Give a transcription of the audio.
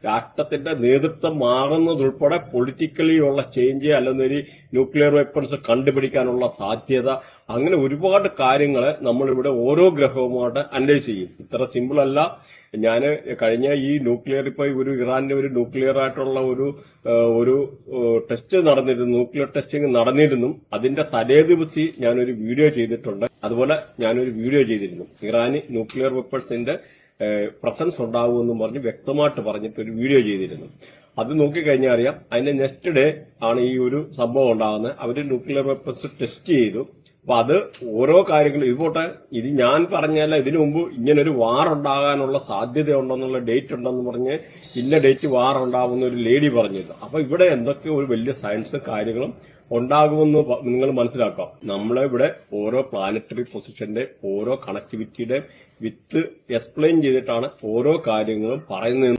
രാഷ്ട്രത്തിന്റെ നേതൃത്വം മാറുന്നതുൾപ്പെടെ പൊളിറ്റിക്കലി ഉള്ള ചേഞ്ച് അല്ലെങ്കിൽ ന്യൂക്ലിയർ വെപ്പൺസ് കണ്ടുപിടിക്കാനുള്ള സാധ്യത, അങ്ങനെ ഒരുപാട് കാര്യങ്ങളെ നമ്മളിവിടെ ഓരോ ഗ്രഹവുമായിട്ട് അനലൈസ് ചെയ്യും. ഇത്ര സിമ്പിൾ അല്ല. ഞാൻ കഴിഞ്ഞ ഈ ന്യൂക്ലിയർ ഇപ്പൊ ഒരു ഇറാന്റെ ഒരു ന്യൂക്ലിയർ ആയിട്ടുള്ള ഒരു ടെസ്റ്റ് നടന്നിരുന്നു, ന്യൂക്ലിയർ ടെസ്റ്റിംഗ് നടന്നിരുന്നു. അതിന്റെ തലേ ദിവസം ഞാനൊരു വീഡിയോ ചെയ്തിട്ടുണ്ട്. അതുപോലെ ഞാനൊരു വീഡിയോ ചെയ്തിരുന്നു, ഇറാന് ന്യൂക്ലിയർ വെപ്പൺസിന്റെ പ്രസൻസ് ഉണ്ടാകുമെന്നും പറഞ്ഞ് വ്യക്തമായിട്ട് പറഞ്ഞിട്ട് ഒരു വീഡിയോ ചെയ്തിരുന്നു. അത് നോക്കിക്കഴിഞ്ഞാൽ അറിയാം, അതിന്റെ നെക്സ്റ്റ് ഡേ ആണ് ഈ ഒരു സംഭവം ഉണ്ടാകുന്നത്. അവര് ന്യൂക്ലിയർ വെപ്പൺസ് ടെസ്റ്റ് ചെയ്തു. അപ്പൊ അത് ഓരോ കാര്യങ്ങളും ഇതുപോട്ടെ, ഇത് ഞാൻ പറഞ്ഞല്ല, ഇതിനു മുമ്പ് ഇങ്ങനൊരു വാർ ഉണ്ടാകാനുള്ള സാധ്യത ഉണ്ടെന്നുള്ള ഡേറ്റ് ഉണ്ടെന്ന് പറഞ്ഞ് ഇന്ന ഡേറ്റ് വാർ ഉണ്ടാകുന്ന ഒരു ലേഡി പറഞ്ഞിരുന്നു. അപ്പൊ ഇവിടെ എന്തൊക്കെ ഒരു വലിയ സയൻസ് കാര്യങ്ങളും ഉണ്ടാകുമെന്ന് നിങ്ങൾ മനസ്സിലാക്കാം. നമ്മളിവിടെ ഓരോ പ്ലാനറ്ററി പൊസിഷന്റെ ഓരോ കണക്ടിവിറ്റിയുടെ വിത്ത് എക്സ്പ്ലെയിൻ ചെയ്തിട്ടാണ് ഓരോ കാര്യങ്ങളും പറയുന്നത്.